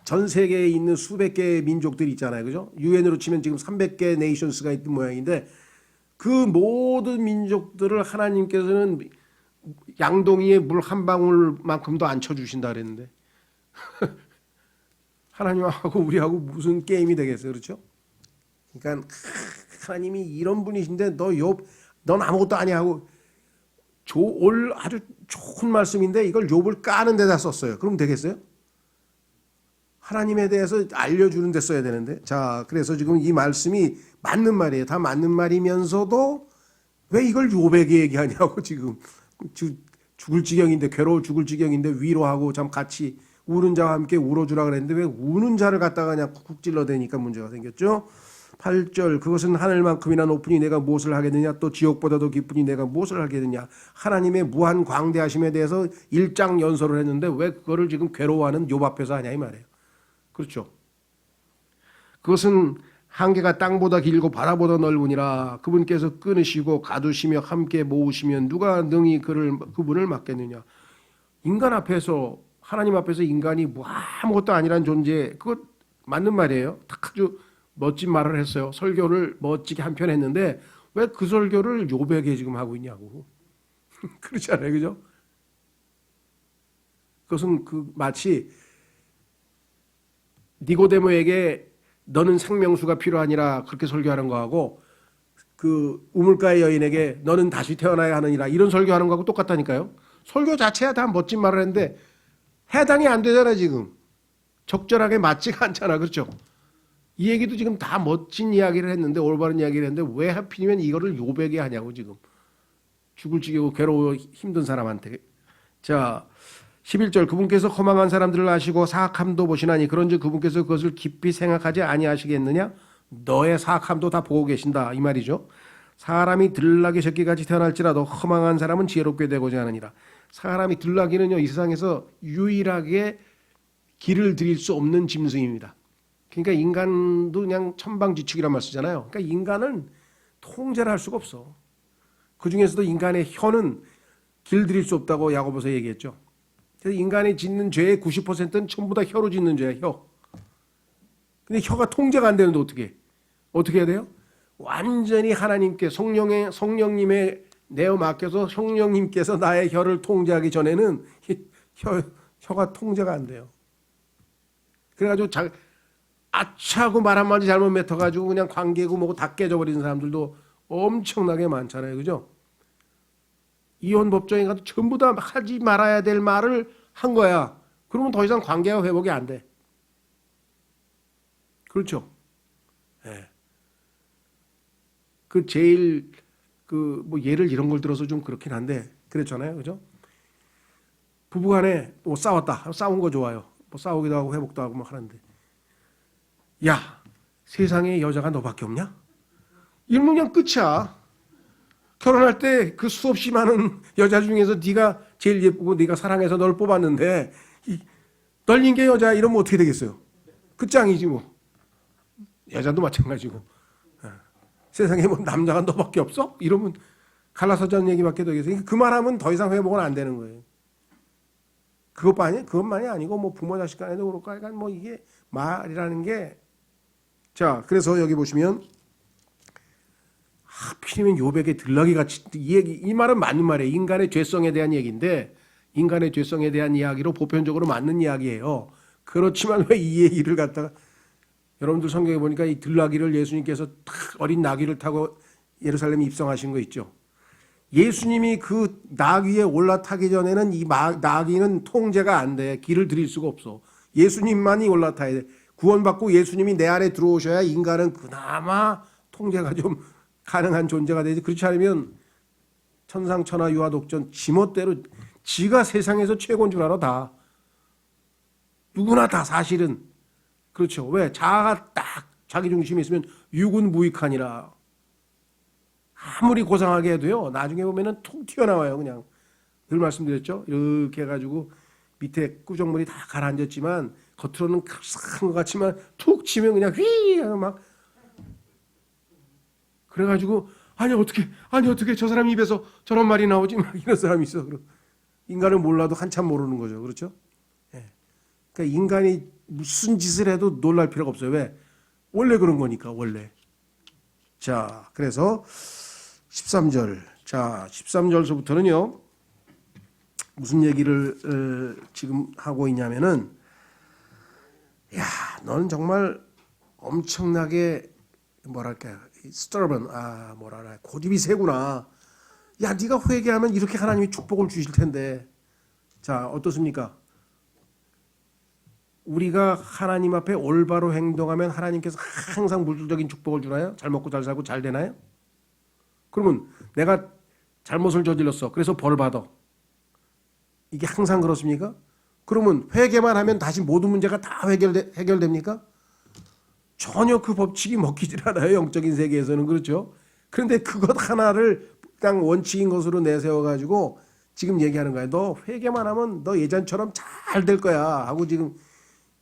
전 세계에 있는 수백 개의 민족들이 있잖아요. 그죠? 유엔으로 치면 지금 300개 네이션스가 있는 모양인데 그 모든 민족들을 하나님께서는 양동이에 물 한 방울만큼도 안 쳐주신다 그랬는데 하나님하고 우리하고 무슨 게임이 되겠어요. 그렇죠? 그러니까 하나님이 이런 분이신데 넌 아무것도 아니야 하고 아주 좋은 말씀인데 이걸 욥을 까는 데다 썼어요. 그럼 되겠어요? 하나님에 대해서 알려주는 데 써야 되는데 자 그래서 지금 이 말씀이 맞는 말이에요. 다 맞는 말이면서도 왜 이걸 욥에게 얘기하냐고 지금 죽을 지경인데 괴로워 죽을 지경인데 위로하고 참 같이 우는 자와 함께 울어주라 그랬는데 왜 우는 자를 갖다가 그냥 쿡쿡 찔러대니까 문제가 생겼죠. 8절 그것은 하늘만큼이나 높으니 내가 무엇을 하겠느냐 또 지옥보다도 깊으니 내가 무엇을 하겠느냐 하나님의 무한 광대하심에 대해서 일장 연설을 했는데 왜 그거를 지금 괴로워하는 욥 앞에서 하냐 이 말이에요. 그렇죠. 그것은 한계가 땅보다 길고 바다보다 넓으니라 그분께서 끊으시고 가두시며 함께 모으시면 누가 능히 그분을 막겠느냐. 인간 앞에서 하나님 앞에서 인간이 뭐 아무것도 아니란 존재 그거 맞는 말이에요. 아주 멋진 말을 했어요. 설교를 멋지게 한 편 했는데 왜 그 설교를 욥에게 지금 하고 있냐고. 그렇지 않아요. 그죠? 그것은 마치 니고데모에게 너는 생명수가 필요하니라 그렇게 설교하는 거하고 그 우물가의 여인에게 너는 다시 태어나야 하느니라 이런 설교하는 거하고 똑같다니까요. 설교 자체야 다 멋진 말을 했는데 해당이 안 되잖아 지금. 적절하게 맞지가 않잖아. 그렇죠? 이 얘기도 지금 다 멋진 이야기를 했는데 올바른 이야기를 했는데 왜 하필이면 이거를 욥에게 하냐고 지금. 죽을 지기고 괴로워 힘든 사람한테. 자 11절 그분께서 허망한 사람들을 아시고 사악함도 보시나니 그런즉 그분께서 그것을 깊이 생각하지 아니하시겠느냐. 너의 사악함도 다 보고 계신다 이 말이죠. 사람이 들나귀 새끼같이 태어날지라도 허망한 사람은 지혜롭게 되고자 하느니라. 사람이 들나귀는요 이 세상에서 유일하게 길을 들일 수 없는 짐승입니다. 그러니까 인간도 그냥 천방지축이란 말 쓰잖아요. 그러니까 인간은 통제를 할 수가 없어. 그 중에서도 인간의 혀는 길들일 수 없다고 야고보서 얘기했죠. 그래서 인간이 짓는 죄의 90%는 전부 다 혀로 짓는 죄야, 혀. 근데 혀가 통제가 안 되는데 어떻게 해야 돼요? 완전히 하나님께 성령님의 내어 맡겨서 성령님께서 나의 혀를 통제하기 전에는 혀가 통제가 안 돼요. 그래가지고 아차하고 말 한마디 잘못 맺어가지고 그냥 관계고 뭐고 다 깨져버리는 사람들도 엄청나게 많잖아요. 그죠? 이혼 법정에 가도 전부 다 하지 말아야 될 말을 한 거야. 그러면 더 이상 관계가 회복이 안 돼. 그렇죠? 예. 그 제일 뭐 예를 이런 걸 들어서 좀 그렇긴 한데 그랬잖아요. 그죠? 부부간에 뭐 싸웠다. 싸운 거 좋아요. 뭐 싸우기도 하고 회복도 하고 막 하는데 야, 세상에 여자가 너밖에 없냐? 이러면 그냥 끝이야. 결혼할 때 그 수없이 많은 여자 중에서 네가 제일 예쁘고 네가 사랑해서 널 뽑았는데 널린 게 여자 이러면 어떻게 되겠어요? 끝장이지 뭐. 여자도 마찬가지고. 세상에 뭐 남자가 너밖에 없어? 이러면 갈라서자는 얘기밖에 되겠어요. 그 말하면 더 이상 회복은 안 되는 거예요. 그것만이 아니고 뭐 부모 자식 간에도 그렇고 그러니까 뭐 이게 말이라는 게 자, 그래서 여기 보시면 하필이면 요백의 들락이 같이 이 말은 맞는 말이에요. 인간의 죄성에 대한 얘기인데 인간의 죄성에 대한 이야기로 보편적으로 맞는 이야기예요. 그렇지만 왜 이 얘기를 갖다가 여러분들 성경에 보니까 이 들나귀를 예수님께서 어린 나귀를 타고 예루살렘에 입성하신 거 있죠. 예수님이 그 나귀에 올라타기 전에는 이 나귀는 통제가 안 돼. 길을 들일 수가 없어. 예수님만이 올라타야 돼. 구원받고 예수님이 내 안에 들어오셔야 인간은 그나마 통제가 좀 가능한 존재가 되지. 그렇지 않으면 천상천하 유아독전 지멋대로 지가 세상에서 최고인 줄 알아 다. 누구나 다 사실은. 그렇죠. 왜? 자아가 딱 자기 중심에 있으면 육은 무익하니라. 아무리 고상하게 해도요. 나중에 보면은 툭 튀어나와요. 그냥. 늘 말씀드렸죠. 이렇게 해가지고 밑에 구정물이 다 가라앉았지만 겉으로는 값싼 것 같지만 툭 치면 그냥 휘 하고 막 그래가지고 아니 어떻게 저 사람 입에서 저런 말이 나오지 막 이런 사람이 있어. 인간을 몰라도 한참 모르는 거죠. 그렇죠? 예. 그러니까 인간이 무슨 짓을 해도 놀랄 필요가 없어요. 왜? 원래 그런 거니까 원래. 자, 그래서 13절. 자, 13절서부터는요. 무슨 얘기를 지금 하고 있냐면은 야, 너는 정말 엄청나게 뭐랄까요? stubborn, 고집이 세구나. 야, 네가 회개하면 이렇게 하나님이 축복을 주실 텐데. 자, 어떻습니까? 우리가 하나님 앞에 올바로 행동하면 하나님께서 항상 물질적인 축복을 주나요? 잘 먹고 잘 살고 잘 되나요? 그러면 내가 잘못을 저질렀어. 그래서 벌 받아. 이게 항상 그렇습니까? 그러면 회개만 하면 다시 모든 문제가 다 해결됩니까? 전혀 그 법칙이 먹히질 않아요. 영적인 세계에서는. 그렇죠? 그런데 그것 하나를 그냥 원칙인 것으로 내세워가지고 지금 얘기하는 거야. 너 회개만 하면 너 예전처럼 잘 될 거야 하고 지금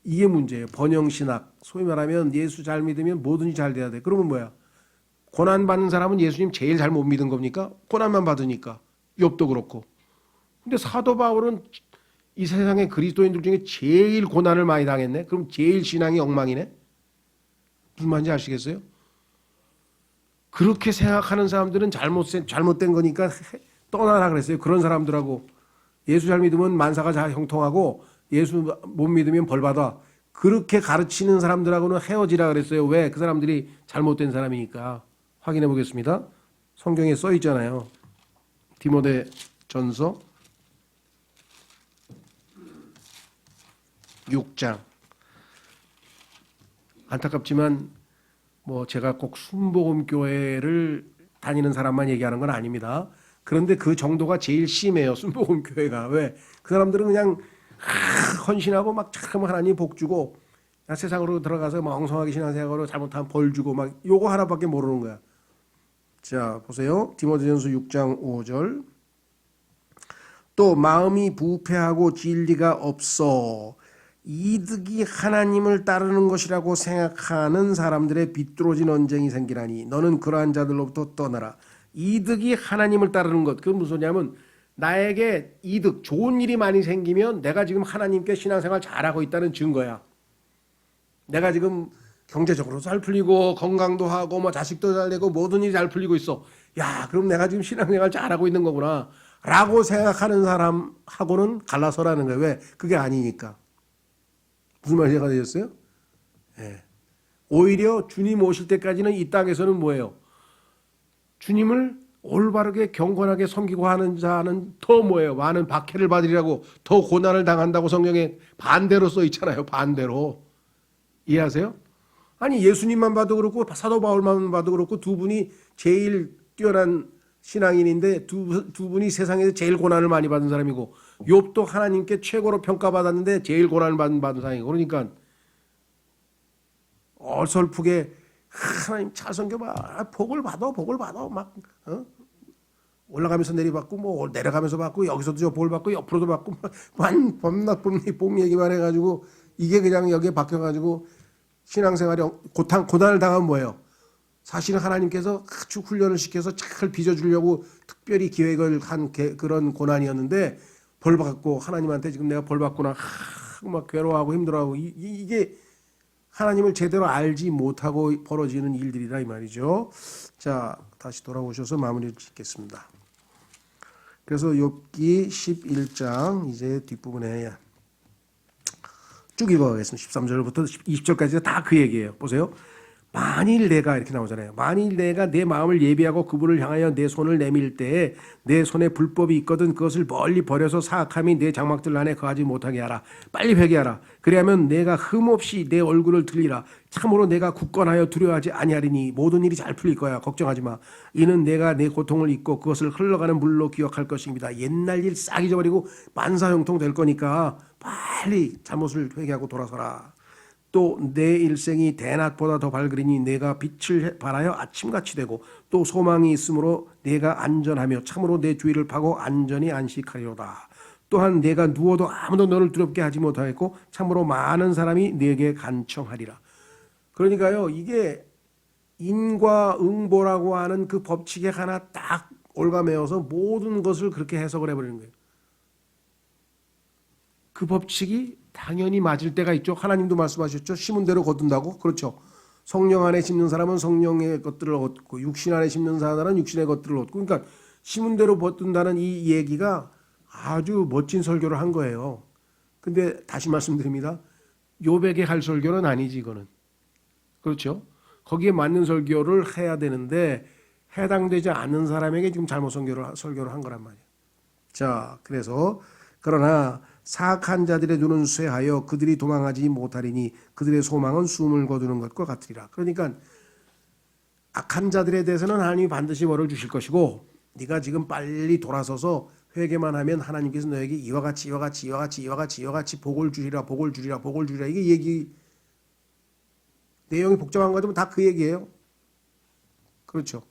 이게 문제예요. 번영신학. 소위 말하면 예수 잘 믿으면 뭐든지 잘 돼야 돼. 그러면 뭐야? 고난받는 사람은 예수님 제일 잘 못 믿은 겁니까? 고난만 받으니까. 욥도 그렇고. 근데 사도 바울은 이 세상의 그리스도인들 중에 제일 고난을 많이 당했네. 그럼 제일 신앙이 엉망이네. 무슨 말인지 아시겠어요? 그렇게 생각하는 사람들은 잘못된 거니까 떠나라 그랬어요. 그런 사람들하고 예수 잘 믿으면 만사가 잘 형통하고 예수 못 믿으면 벌 받아. 그렇게 가르치는 사람들하고는 헤어지라 그랬어요. 왜? 그 사람들이 잘못된 사람이니까. 확인해 보겠습니다. 성경에 써 있잖아요. 디모데 전서 6장. 안타깝지만 뭐 제가 꼭 순복음교회를 다니는 사람만 얘기하는 건 아닙니다. 그런데 그 정도가 제일 심해요. 순복음교회가. 왜? 그 사람들은 그냥 헌신하고 막 참 하나님 복 주고 세상으로 들어가서 막 엉성하게 신앙생활로 잘못하면 벌 주고 막 요거 하나밖에 모르는 거야. 자, 보세요. 디모데전서 6장 5절. 또 마음이 부패하고 진리가 없어 이득이 하나님을 따르는 것이라고 생각하는 사람들의 비뚤어진 언쟁이 생기나니 너는 그러한 자들로부터 떠나라. 이득이 하나님을 따르는 것. 그건 무슨 소리냐면 나에게 이득, 좋은 일이 많이 생기면 내가 지금 하나님께 신앙생활 잘하고 있다는 증거야. 내가 지금 경제적으로 잘 풀리고 건강도 하고 뭐 자식도 잘 되고 모든 일이 잘 풀리고 있어. 야, 그럼 내가 지금 신앙생활 잘하고 있는 거구나 라고 생각하는 사람하고는 갈라서라는 거예요. 왜? 그게 아니니까. 무슨 말이 이해가 되셨어요? 예. 오히려 주님 오실 때까지는 이 땅에서는 뭐예요? 주님을 올바르게 경건하게 섬기고 하는 자는 더 뭐예요? 많은 박해를 받으리라고, 더 고난을 당한다고 성경에 반대로 써 있잖아요. 반대로. 이해하세요? 아니 예수님만 봐도 그렇고 사도 바울만 봐도 그렇고 두 분이 제일 뛰어난 신앙인인데 두 분이 세상에서 제일 고난을 많이 받은 사람이고, 욥도 하나님께 최고로 평가받았는데 제일 고난을 받은 사람이고, 그러니까 어설프게 하나님 잘 섬겨봐, 복을 받아 막 올라가면서 내리받고 뭐 내려가면서 받고 여기서도 저 볼 받고 옆으로도 받고 만 범낮 봄 얘기만 해가지고 이게 그냥 여기에 박혀가지고 신앙생활이 고난을 당하면 뭐예요? 사실은 하나님께서 아주 훈련을 시켜서 잘 빚어주려고 특별히 기획을 한 그런 고난이었는데 벌 받고 하나님한테 지금 내가 벌 받구나 막 괴로워하고 힘들어하고 이게 하나님을 제대로 알지 못하고 벌어지는 일들이다 이 말이죠. 자, 다시 돌아오셔서 마무리를 짓겠습니다. 그래서 욥기 11장 이제 뒷부분에 쭉 읽어가겠습니다. 13절부터 20절까지가 다 그 얘기예요. 보세요. 만일 내가 이렇게 나오잖아요. 만일 내가 내 마음을 예비하고 그분을 향하여 내 손을 내밀 때에 내 손에 불법이 있거든 그것을 멀리 버려서 사악함이 내 장막들 안에 거하지 못하게 하라. 빨리 회개하라. 그리하면 내가 흠없이 내 얼굴을 들리라. 참으로 내가 굳건하여 두려워하지 아니하리니 모든 일이 잘 풀릴 거야. 걱정하지 마. 이는 내가 내 고통을 잊고 그것을 흘러가는 물로 기억할 것입니다. 옛날 일 싹 잊어버리고 만사형통 될 거니까 빨리 잘못을 회개하고 돌아서라. 또 내 일생이 대낮보다 더 밝으리니 내가 빛을 발하여 아침같이 되고 또 소망이 있으므로 내가 안전하며 참으로 내 주의를 파고 안전히 안식하리로다. 또한 내가 누워도 아무도 너를 두렵게 하지 못하겠고 참으로 많은 사람이 내게 간청하리라. 그러니까요, 이게 인과응보라고 하는 그 법칙에 하나 딱 올가매어서 모든 것을 그렇게 해석을 해버리는 거예요. 그 법칙이 당연히 맞을 때가 있죠. 하나님도 말씀하셨죠. 심은 대로 거둔다고. 그렇죠. 성령 안에 심는 사람은 성령의 것들을 얻고 육신 안에 심는 사람은 육신의 것들을 얻고, 그러니까 심은 대로 거둔다는 이 얘기가 아주 멋진 설교를 한 거예요. 근데 다시 말씀드립니다. 욥에게 할 설교는 아니지 이거는. 그렇죠. 거기에 맞는 설교를 해야 되는데 해당되지 않는 사람에게 지금 잘못 설교를 한 거란 말이에요. 자, 그래서 그러나 사악한 자들의 눈은 쇠하여 그들이 도망하지 못하리니 그들의 소망은 숨을 거두는 것과 같으리라. 그러니까 악한 자들에 대해서는 하나님이 반드시 벌을 주실 것이고, 네가 지금 빨리 돌아서서 회개만 하면 하나님께서 너에게 이와 같이 복을 주리라 이게 얘기 내용이 복잡한 거지만 다 그 얘기예요. 그렇죠.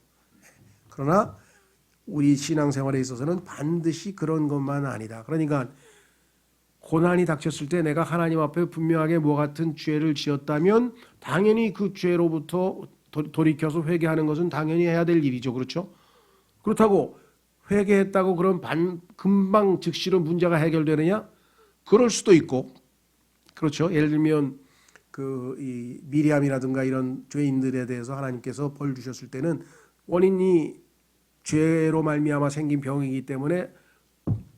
그러나 우리 신앙생활에 있어서는 반드시 그런 것만 아니다. 그러니까 고난이 닥쳤을 때 내가 하나님 앞에 분명하게 뭐 같은 죄를 지었다면 당연히 그 죄로부터 돌이켜서 회개하는 것은 당연히 해야 될 일이죠. 그렇죠? 그렇다고 회개했다고 그럼 금방 즉시로 문제가 해결되느냐? 그럴 수도 있고, 그렇죠? 예를 들면 이 미리암이라든가 이런 죄인들에 대해서 하나님께서 벌 주셨을 때는 원인이 죄로 말미암아 생긴 병이기 때문에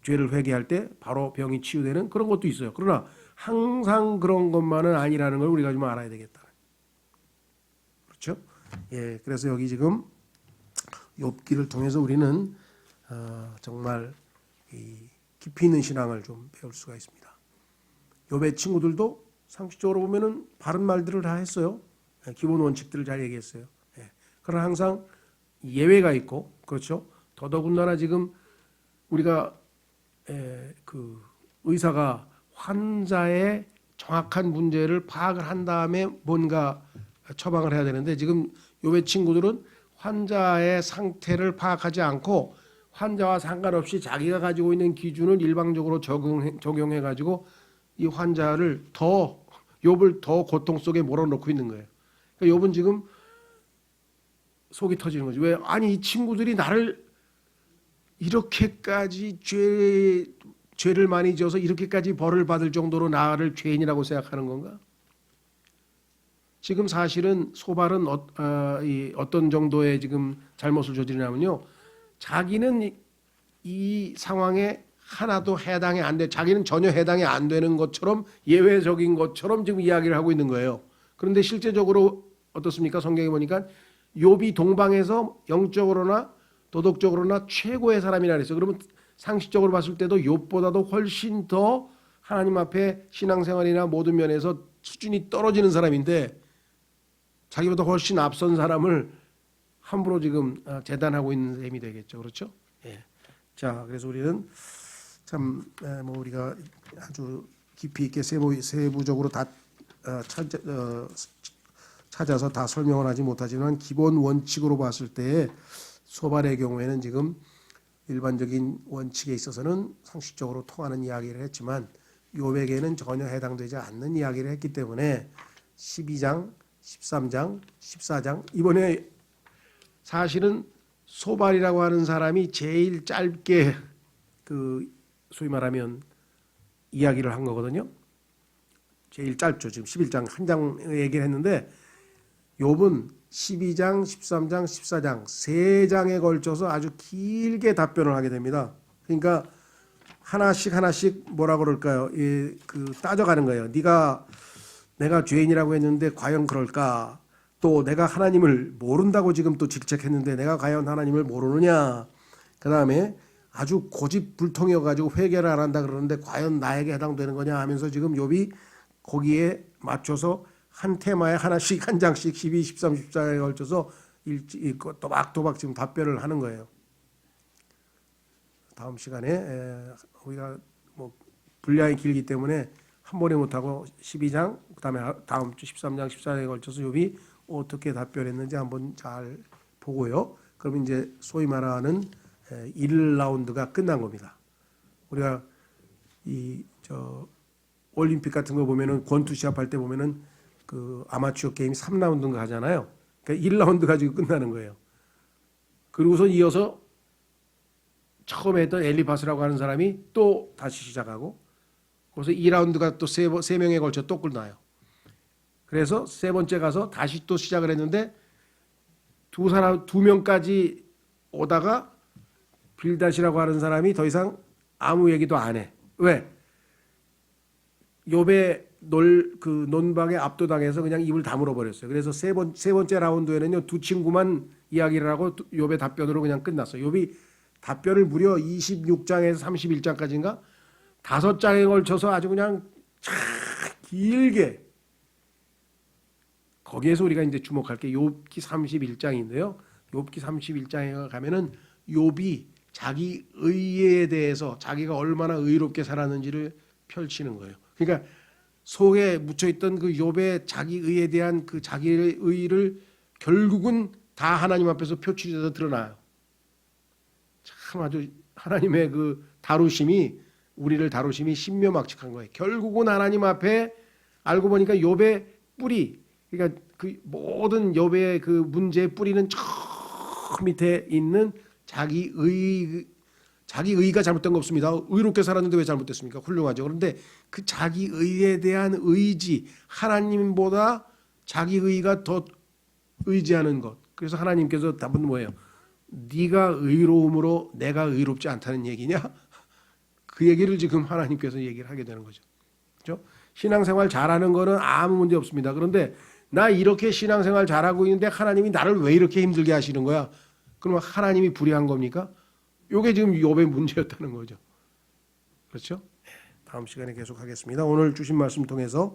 죄를 회개할 때 바로 병이 치유되는 그런 것도 있어요. 그러나 항상 그런 것만은 아니라는 걸 우리가 좀 알아야 되겠다. 그렇죠? 예, 그래서 여기 지금 욥기를 통해서 우리는 정말 깊이 있는 신앙을 좀 배울 수가 있습니다. 욥의 친구들도 상식적으로 보면은 바른 말들을 다 했어요. 기본 원칙들을 잘 얘기했어요. 예. 그러나 항상 예외가 있고, 그렇죠? 더더군다나 지금 우리가 그 의사가 환자의 정확한 문제를 파악을 한 다음에 뭔가 처방을 해야 되는데, 지금 욥의 친구들은 환자의 상태를 파악하지 않고 환자와 상관없이 자기가 가지고 있는 기준을 일방적으로 적용해 가지고 이 환자를 욥을 더 고통 속에 몰아넣고 있는 거예요. 그러니까 욥은 지금 속이 터지는 거죠. 왜? 아니 이 친구들이 나를 이렇게까지 죄를 많이 지어서 이렇게까지 벌을 받을 정도로 나를 죄인이라고 생각하는 건가? 지금 사실은 소발은 어떤 정도의 지금 잘못을 저지르냐면요, 자기는 이 상황에 하나도 해당이 안 돼. 자기는 전혀 해당이 안 되는 것처럼 예외적인 것처럼 지금 이야기를 하고 있는 거예요. 그런데 실제적으로 어떻습니까? 성경에 보니까 욥이 동방에서 영적으로나 도덕적으로나 최고의 사람이라 그랬어요. 그러면 상식적으로 봤을 때도 욥보다도 훨씬 더 하나님 앞에 신앙생활이나 모든 면에서 수준이 떨어지는 사람인데 자기보다 훨씬 앞선 사람을 함부로 지금 재단하고 있는 셈이 되겠죠. 그렇죠? 예. 자, 그래서 우리는 참 뭐 우리가 아주 깊이 있게 세부적으로 다 찾아서 다 설명을 하지 못하지만 기본 원칙으로 봤을 때 소발의 경우에는 지금 일반적인 원칙에 있어서는 상식적으로 통하는 이야기를 했지만 욥에게는 전혀 해당되지 않는 이야기를 했기 때문에 12장, 13장, 14장 이번에 사실은 소발이라고 하는 사람이 제일 짧게 그 소위 말하면 이야기를 한 거거든요. 제일 짧죠. 지금 11장 한 장 얘기를 했는데 욥은 12장, 13장, 14장 세 장에 걸쳐서 아주 길게 답변을 하게 됩니다. 그러니까 하나씩 뭐라 그럴까요? 따져가는 거예요. 내가 죄인이라고 했는데 과연 그럴까? 또 내가 하나님을 모른다고 지금 또 질책했는데 내가 과연 하나님을 모르느냐? 그 다음에 아주 고집불통이어 가지고 회개를 안 한다 그러는데 과연 나에게 해당되는 거냐 하면서 지금 욥이 거기에 맞춰서 한 테마에 하나씩 한 장씩 12, 13, 14에 걸쳐서 또박또박 지금 답변을 하는 거예요. 다음 시간에 우리가 뭐 분량이 길기 때문에 한 번에 못하고 12장 그다음에 다음 주 13장 14장에 걸쳐서 욥이 어떻게 답변했는지 한번 잘 보고요. 그럼 이제 소위 말하는 1라운드가 끝난 겁니다. 우리가 올림픽 같은 거 보면은 권투 시합할 때 보면은 그 아마추어 게임 3라운드인가 하잖아요. 그러니까 1라운드 가지고 끝나는 거예요. 그리고서 이어서 처음에 했던 엘리파스라고 하는 사람이 또 다시 시작하고 그래서 2라운드가 또 세 명에 걸쳐 또 끝나요. 그래서 세 번째 가서 다시 또 시작을 했는데 두 명까지 오다가 빌닷이라고 하는 사람이 더 이상 아무 얘기도 안 해. 왜? 욥의 논박에 압도당해서 그냥 입을 다물어 버렸어요. 그래서 세 번째 라운드에는요 두 친구만 이야기를 하고 욥의 답변으로 그냥 끝났어요. 욥이 답변을 무려 26장에서 31장까지인가 5장에 걸쳐서 아주 그냥 길게 거기에서 우리가 이제 주목할 게 욥기 31장인데요. 욥기 31장에 가면은 욥이 자기 의에 대해서 자기가 얼마나 의롭게 살았는지를 펼치는 거예요. 그러니까 속에 묻혀있던 그 욥의 자기 의에 대한 그 자기의 의를 결국은 다 하나님 앞에서 표출해서 드러나요. 참 아주 하나님의 그 우리를 다루심이 신묘막측한 거예요. 결국은 하나님 앞에 알고 보니까 욥의 뿌리, 그러니까 그 모든 욥의 그 문제의 뿌리는 저 밑에 있는 자기 의가 잘못된 거 없습니다. 의롭게 살았는데 왜 잘못됐습니까? 훌륭하죠. 그런데 그 자기 의에 대한 의지, 하나님보다 자기 의가 더 의지하는 것. 그래서 하나님께서 답은 뭐예요? 네가 의로움으로 내가 의롭지 않다는 얘기냐? 그 얘기를 지금 하나님께서 얘기를 하게 되는 거죠. 그렇죠? 신앙생활 잘하는 거는 아무 문제 없습니다. 그런데 나 이렇게 신앙생활 잘하고 있는데 하나님이 나를 왜 이렇게 힘들게 하시는 거야? 그러면 하나님이 불의한 겁니까? 이게 지금 욥의 문제였다는 거죠. 그렇죠? 다음 시간에 계속하겠습니다. 오늘 주신 말씀 통해서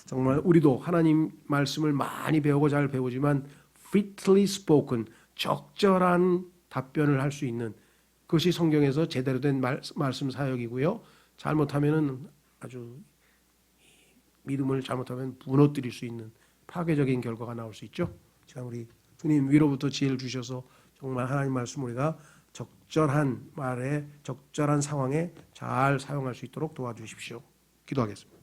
정말 우리도 하나님 말씀을 많이 배우고 잘 배우지만 fitly spoken, 적절한 답변을 할 수 있는 그것이 성경에서 제대로 된 말씀 사역이고요. 잘못하면은 아주 믿음을 잘못하면 무너뜨릴 수 있는 파괴적인 결과가 나올 수 있죠. 자, 우리 주님 위로부터 지혜를 주셔서 정말 하나님 말씀 우리가 적절한 말에 적절한 상황에 잘 사용할 수 있도록 도와주십시오. 기도하겠습니다.